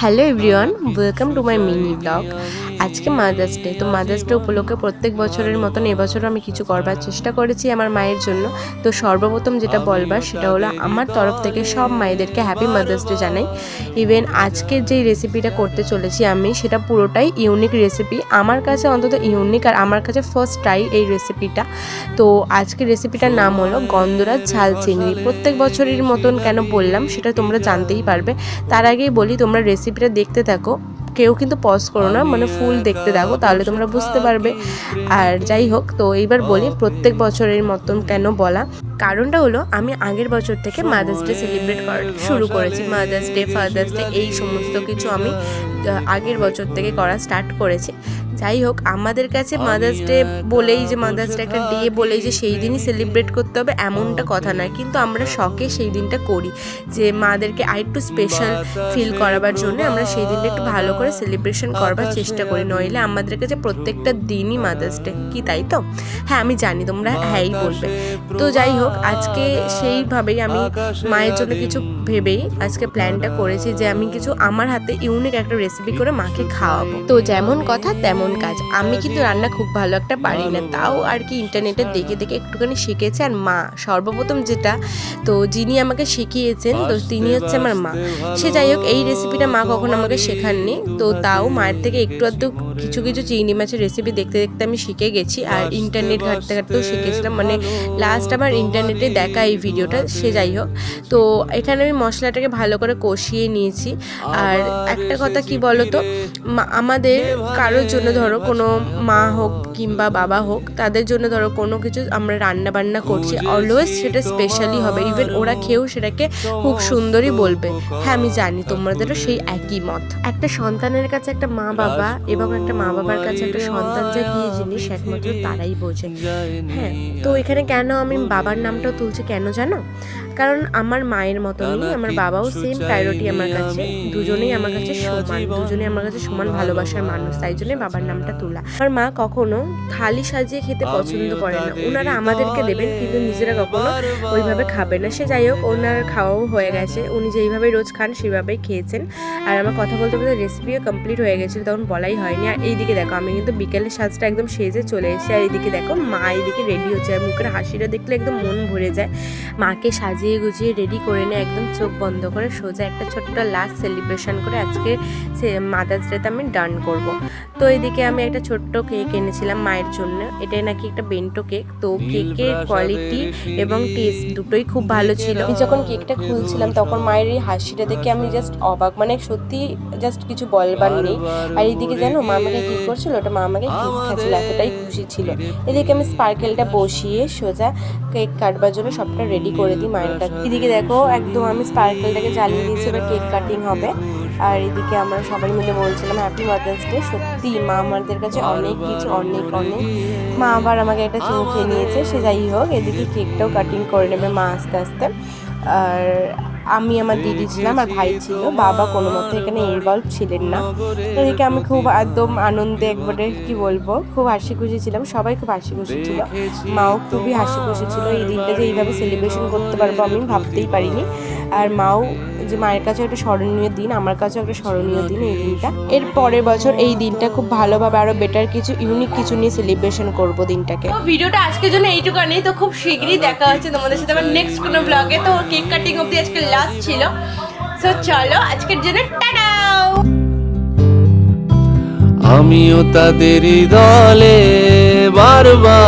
Hello everyone, welcome to my mini blog. আজকে mother's day. তো mother's day উপলক্ষে প্রত্যেক বছরের মতন এবছরও আমি কিছু করবার চেষ্টা করেছি আমার মায়ের জন্য। তো সর্বপ্রথম যেটা বলবার সেটা হলো আমার তরফ থেকে সব মায়েদেরকে হ্যাপি মাদার্স ডে জানাই। ইভেন আজকের যেই রেসিপিটা করতে চলেছি আমি, সেটা পুরোটাই ইউনিক রেসিপি, আমার কাছে অন্তত ইউনিক, আর আমার কাছে ফার্স্ট ট্রাই এই রেসিপিটা। তো আজকের রেসিপিটার নাম হলো গন্ধরাজ ঝাল চিংড়ি। প্রত্যেক বছরের মতন কেন বললাম সেটা তোমরা জানতেই পারবে। তার আগেই বলি, তোমরা রেসিপিটা দেখতে থাকো, কেউ কিন্তু পজ করো না, মানে ফুল দেখতে থাকো, তাহলে তোমরা বুঝতে পারবে। আর যাই হোক, তো এইবার বলি প্রত্যেক বছরের মতন কেন বলা। কারণটা হলো, আমি আগের বছর থেকে মাদার্স ডে সেলিব্রেট করা শুরু করেছি। মাদার্স ডে, ফাদার্স ডে, এই সমস্ত কিছু আমি আগের বছর থেকে করা স্টার্ট করেছি। যাই হোক, আমাদের কাছে মাদার্স ডে বলেই যে মাদার্স ডে একটা ডে বলেই যে সেই দিনই সেলিব্রেট করতে হবে এমনটা কথা নয়, কিন্তু আমরা শখে সেই দিনটা করি যে মাদেরকে আরেকটু স্পেশাল ফিল করাবার জন্য আমরা সেই দিনটা একটু ভালো করে সেলিব্রেশন করবার চেষ্টা করি। নইলে আমাদের কাছে প্রত্যেকটা দিনই মাদার্স ডে, কি তাই তো? হ্যাঁ, আমি জানি তোমরা হ্যাঁই বলবে। তো যাই হোক, আজকে সেইভাবেই আমি মায়ের জন্য কিছু ভেবেই আজকে প্ল্যানটা করেছি যে আমি কিছু আমার হাতে ইউনিক একটা রেসিপি করে মাকে খাওয়াবো। তো যেমন কথা তেমন কাজ। আমি কিন্তু রান্না খুব ভালো একটা পারি না, তাও আর কি ইন্টারনেটে দেখে দেখে একটুখানি শিখেছি। আর মা সর্বপ্রথম যেটা, তো যিনি আমাকে শিখিয়েছেন, তো তিনি হচ্ছে আমার মা। সে যাই হোক, এই রেসিপিটা মা কখনো আমাকে শেখাননি, তো তাও মায়ের থেকে একটু আধটু কিছু কিছু চিংড়ি মাছের রেসিপি দেখতে দেখতে আমি শিখে গেছি। আর ইন্টারনেট ঘাঁটতে ঘাঁটতেও শিখেছিলাম, মানে লাস্ট আমার ইন্টারনেটে দেখা এই ভিডিওটা। সে যাই হোক, তো এখানে আমি মশলাটাকে ভালো করে কষিয়ে নিয়েছি। আর একটা কথা কি বলো তো, আমাদের কারোর জন্য ধরো কোনো মা হোক কিংবা বাবা হোক, তাদের জন্য ধরো কোনো কিছু আমরা রান্না বান্না করছি, অলওয়েজ সেটা স্পেশালি হবে। ইভেন ওরা খেয়েও সেটাকে খুব সুন্দরই বলবে। হ্যাঁ, আমি জানি তোমাদেরও সেই একই মত। একটা সন্তানের কাছে একটা মা বাবা এবং একটা মা বাবার কাছে একটা সন্তান যে কি জিনিস একমাত্র তারাই বোঝে। হ্যাঁ, তো এখানে কেন আমি বাবার নামটাও তুলছি কেন জানো? কারণ আমার মায়ের মতনই আমার বাবাও সেম প্রায়োরিটি আমার কাছে। দুজনেই আমার কাছে সমান, দুজনেই আমার কাছে সমান ভালোবাসার মানুষ, তাই জন্য বাবার নামটা তোলা। আমার মা কখনো থালি সাজিয়ে খেতে পছন্দ করে না। ওনারা আমাদেরকে দেবেন, কিন্তু নিজেরা কখনো ওইভাবে খাবে না। সে যাই হোক, ওনার খাওয়াও হয়ে গেছে, উনি যেইভাবে রোজ খান সেভাবেই খেয়েছেন। আর আমার কথা বলতে বলতে রেসিপিও কমপ্লিট হয়ে গেছিলো, তখন বলাই হয়নি। আর এইদিকে দেখো, আমি কিন্তু বিকেলের সাজটা একদম সেজে চলে এসেছি। আর এইদিকে দেখো, মা এইদিকে রেডি হচ্ছে। আর মুখের হাসিটা দেখলে একদম মন ভরে যায়। মাকে সাজিয়ে গুজিয়ে রেডি করে নিয়ে একদম চোখ বন্ধ করে সোজা একটা ছোট্ট লাস্ট সেলিব্রেশন করে আজকে মাদার্স ডেতে আমি ডান করব। তো এদিকে আমি একটা ছোট্ট কেক এনেছিলাম মায়ের জন্য। এটাই নাকি একটা বেন্টো কেক। তো কেকের কোয়ালিটি এবং টেস্ট দুটোই খুব ভালো ছিল। আমি যখন কেকটা খুলছিলাম তখন মায়ের এই হাসিটা দেখে আমি জাস্ট অবাক, মানে সত্যি জাস্ট কিছু বলবার নেই। আর এইদিকে জানো মা আমাকে কি করছিল, ওটা মা আমাকে কিস খাচ্ছিল, এতটাই খুশি ছিল। এদিকে আমি স্পার্কেলটা বসিয়ে সোজা কেক কাটবার জন্য সবটা রেডি করে দিই মায়ের কাছে। এদিকে দেখো, একদম আমি স্পার্কেলটাকে জ্বালিয়ে দিয়েছি, এবার কেক কাটিং হবে। আর এদিকে আমরা সবাই মিলে বলছিলাম হ্যাপি মাদার্স ডে। সত্যি মা আমাদের কাছে অনেক কিছু, অনেক অনেক। মা আবার আমাকে একটা চুমু খেয়ে নিয়েছে। সে যাই হোক, এদিকে কেকটাও কাটিং করে নেবে মা আস্তে আস্তে। আর আমি, আমার দিদি ছিলাম আর ভাই ছিল, বাবা কোনো মতে এখানে ইনভলভ ছিলেন না। এদিকে আমি খুব একদম আনন্দে, একবারে কি বলবো, খুব হাসি খুশি ছিলাম। সবাই খুব হাসি খুশি ছিল, মাও খুবই হাসি খুশি ছিল। এই দিনটা যে এইভাবে সেলিব্রেশন করতে পারবো আমি ভাবতেই পারিনি। আর মাও, যে মায়ের কাছে একটা স্মরণীয় দিন, আমার কাছেও একটা স্মরণীয় দিন এই দিনটা। এর পরের বছর এই দিনটা খুব ভালোভাবে আরো বেটার কিছু ইউনিক কিছু নিয়ে সেলিব্রেশন করবো দিনটাকে। ভিডিওটা আজকের জন্য এইটুকানি। তো খুব শীঘ্রই দেখা হচ্ছে তোমাদের সাথে আমার নেক্সট কোনো ব্লগে। তো কেক কাটিং অবধি আজকে লাস্ট ছিল। সো চলো আজকের জন্য টাটা। আমিও তাদেরই দলে বারবার